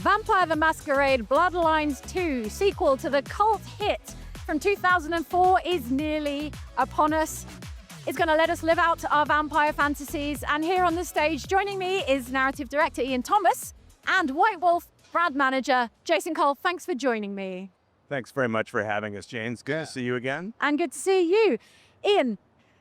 Vampire the Masquerade Bloodlines 2, sequel to the cult hit from 2004, is nearly upon us. It's going to let us live out our vampire fantasies. And here on the stage, joining me is narrative director Ian Thomas and White Wolf brand manager Jason Cole. Thanks for joining me. Thanks very much for having us, James. Good to see you again. And good to see you. Ian,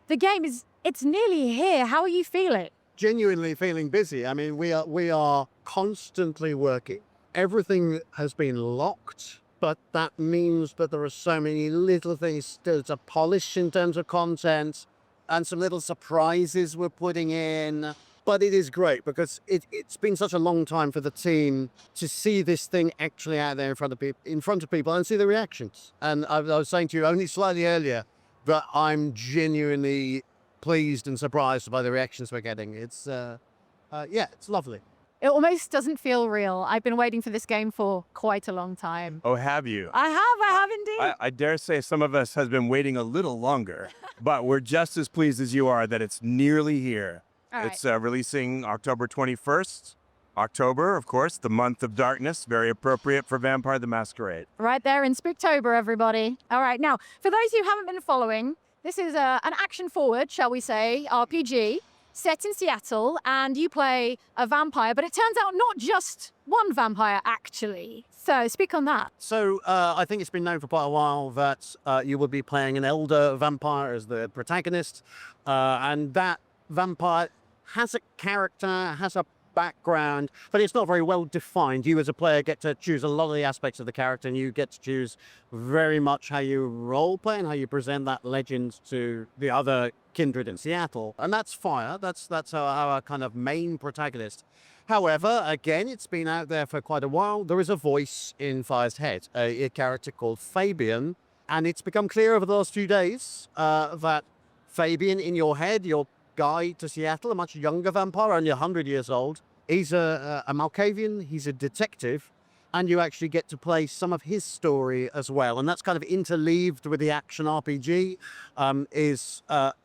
the game it's nearly here. How are you feeling? Genuinely feeling busy. I mean, we are constantly working. Everything has been locked, but that means that there are so many little things still to polish in terms of content and some little surprises we're putting in. But it is great because it's been such a long time for the team to see this thing actually out there in front of people and see the reactions. And I was saying to you only slightly earlier that I'm genuinely pleased and surprised by the reactions we're getting. It's it's lovely. It almost doesn't feel real. I've been waiting for this game for quite a long time. Oh, have you? I have indeed. I dare say some of us has been waiting a little longer, but we're just as pleased as you are that it's nearly here. All right. It's releasing October 21st. October, of course, the month of darkness, very appropriate for Vampire the Masquerade. Right there in Spooktober, everybody. All right, now, for those who haven't been following, this is an action-forward, shall we say, RPG, set in Seattle, and you play a vampire, but it turns out not just one vampire, actually. So speak on that. So I think it's been known for quite a while that you will be playing an elder vampire as the protagonist, and that vampire has a character, has a background, but it's not very well defined. You as a player get to choose a lot of the aspects of the character, and you get to choose very much how you role play and how you present that legend to the other Kindred in Seattle. And that's Fire. That's our kind of main protagonist. However, again, it's been out there for quite a while. There is a voice in Fire's head, a character called Fabian, and it's become clear over the last few days that Fabian in your head, your guide to Seattle, a much younger vampire, only 100 years old. He's a Malkavian, he's a detective, and you actually get to play some of his story as well. And that's kind of interleaved with the action RPG.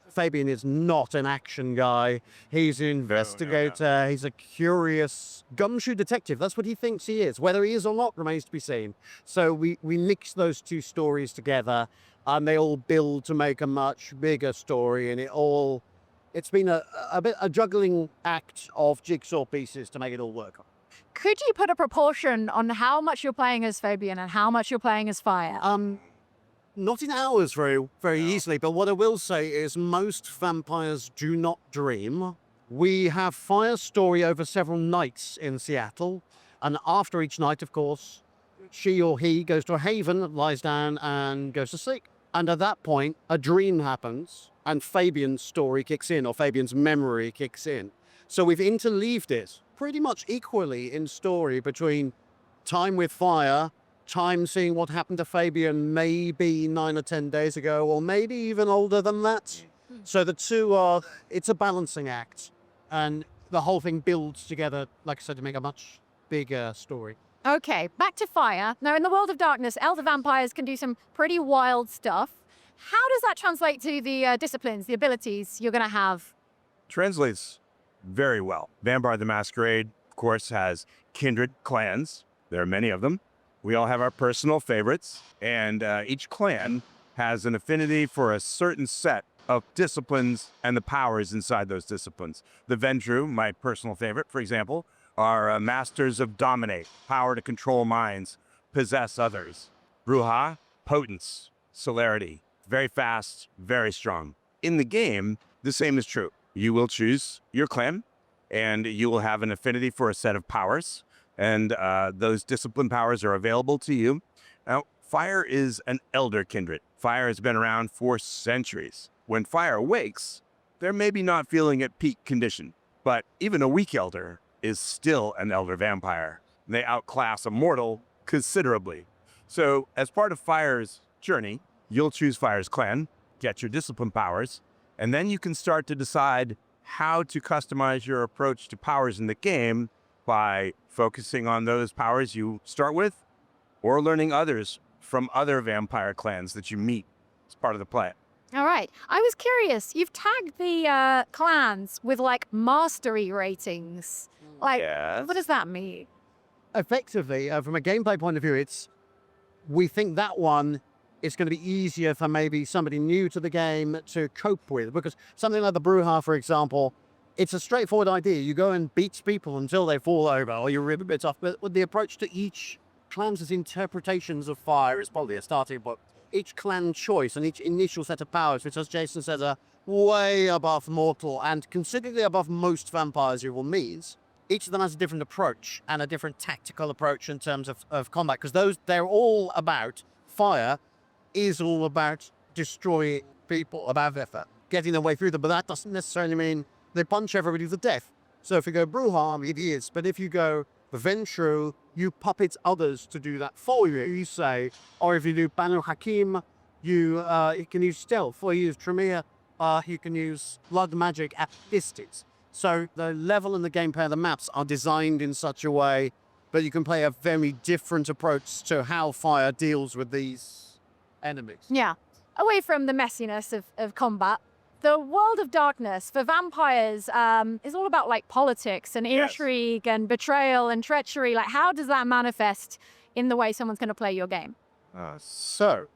Fabian is not an action guy. He's an investigator. No. He's a curious gumshoe detective. That's what he thinks he is. Whether he is or not remains to be seen. So we mix those two stories together, and they all build to make a much bigger story, and it's been a juggling act of jigsaw pieces to make it all work. Could you put a proportion on how much you're playing as Fabian and how much you're playing as Fire? Not in hours very easily, but what I will say is most vampires do not dream. We have Fire's story over several nights in Seattle, and after each night, of course, she or he goes to a haven, lies down, and goes to sleep. And at that point, a dream happens, and Fabian's story kicks in, or Fabian's memory kicks in. So we've interleaved it pretty much equally in story between time with Fire, time seeing what happened to Fabian maybe 9 or 10 days ago, or maybe even older than that. So the two it's a balancing act, and the whole thing builds together, like I said, to make a much bigger story. Okay, back to Fire. Now, in the world of darkness, elder vampires can do some pretty wild stuff. How does that translate to the disciplines, the abilities you're going to have? Translates very well. Vampire the Masquerade, of course, has kindred clans. There are many of them. We all have our personal favorites, and each clan has an affinity for a certain set of disciplines and the powers inside those disciplines. The Vendru, my personal favorite, for example, are masters of dominate, power to control minds, possess others. Bruja, potence, celerity, very fast, very strong. In the game, the same is true. You will choose your clan, and you will have an affinity for a set of powers, and those discipline powers are available to you. Now, Fire is an elder kindred. Fire has been around for centuries. When Fire awakes, they're maybe not feeling at peak condition, but even a weak elder is still an elder vampire. They outclass a mortal considerably. So as part of Fire's journey, you'll choose Fire's clan, get your discipline powers, and then you can start to decide how to customize your approach to powers in the game by focusing on those powers you start with or learning others from other vampire clans that you meet as part of the play. All right. I was curious. You've tagged the clans with like mastery ratings. Like, Yes. what does that mean? effectively, from a gameplay point of view, we think that one is going to be easier for maybe somebody new to the game to cope with, because something like the Bruja, for example, it's a straightforward idea. You go and beat people until they fall over, or you rip a bit off. But with the approach to each clan's interpretations of fire is probably a starting point. Each clan choice and each initial set of powers, which, as Jason says, are way above mortal and considerably above most vampires you will meet. Each of them has a different approach and a different tactical approach in terms of combat, because they're all about fire. Is all about destroying people, about effort, getting their way through them. But that doesn't necessarily mean they punch everybody to death. So if you go Bruja, it is. But if you go Ventru, you puppet others to do that for you, you say. Or if you do Banu Hakim, you can use stealth. Or you use Tremere, you can use blood magic at distance. So the level and the gameplay of the maps are designed in such a way that you can play a very different approach to how fire deals with these enemies. Yeah. Away from the messiness of combat, the world of darkness for vampires is all about like politics and intrigue and betrayal and treachery. Like, how does that manifest in the way someone's going to play your game? So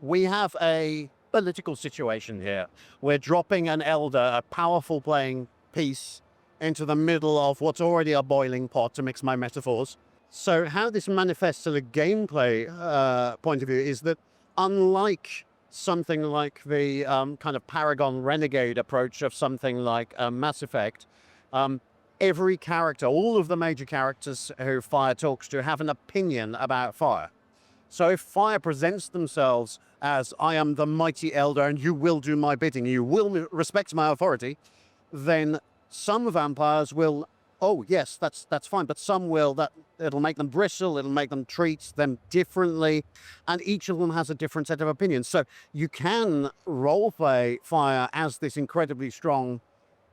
we have a political situation here. We're dropping an elder, a powerful playing piece, into the middle of what's already a boiling pot, to mix my metaphors. So how this manifests to the gameplay point of view is that, unlike something like the kind of Paragon Renegade approach of something like Mass Effect, every character, all of the major characters who fire talks to, have an opinion about fire. So if fire presents themselves as, I am the mighty elder and you will do my bidding, you will respect my authority, then some vampires will, oh yes, that's fine, but some will, it'll make them bristle, it'll make them treat them differently, and each of them has a different set of opinions. So you can roleplay fire as this incredibly strong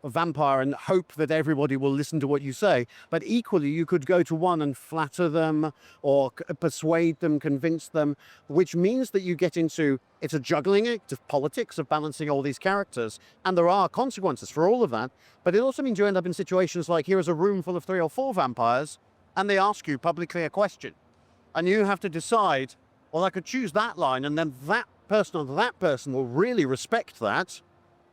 vampire and hope that everybody will listen to what you say, but equally you could go to one and flatter them or persuade them, convince them, which means that you get into, it's a juggling act of politics, of balancing all these characters, and there are consequences for all of that. But it also means you end up in situations like, here is a room full of 3 or 4 vampires, and they ask you publicly a question, and you have to decide, well, I could choose that line, and then that person or that person will really respect that,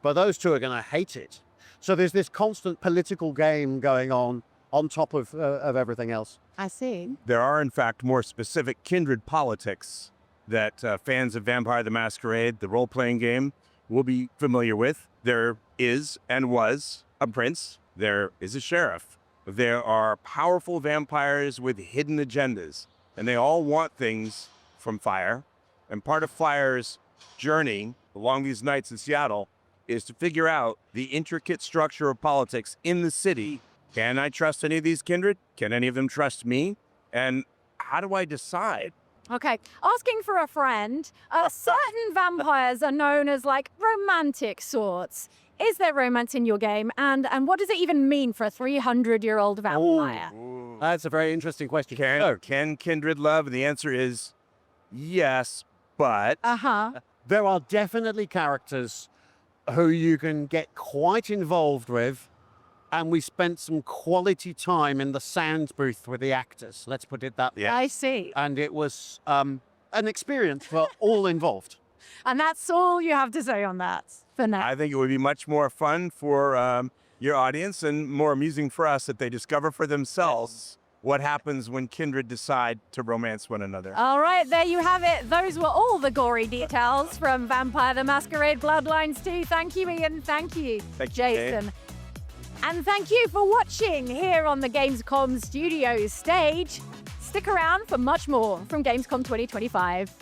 but those two are going to hate it. So there's this constant political game going on top of everything else. I see. There are, in fact, more specific Kindred politics that fans of Vampire the Masquerade, the role-playing game, will be familiar with. There is and was a prince. There is a sheriff. There are powerful vampires with hidden agendas, and they all want things from fire. And part of Fire's journey along these nights in Seattle is to figure out the intricate structure of politics in the city. Can I trust any of these Kindred? Can any of them trust me? And how do I decide? Okay, asking for a friend. Certain vampires are known as like romantic sorts. Is there romance in your game? And what does it even mean for a 300-year-old vampire? Ooh. That's a very interesting question. Can Kindred love? And the answer is yes, but... There are definitely characters who you can get quite involved with, and we spent some quality time in the sound booth with the actors, let's put it that way. I see. And it was an experience for all involved. And that's all you have to say on that for now. I think it would be much more fun for your audience and more amusing for us if they discover for themselves what happens when Kindred decide to romance one another. All right, there you have it. Those were all the gory details from Vampire the Masquerade Bloodlines 2. Thank you, Ian. Thank you, Jason. And thank you for watching here on the Gamescom Studios stage. Stick around for much more from Gamescom 2025.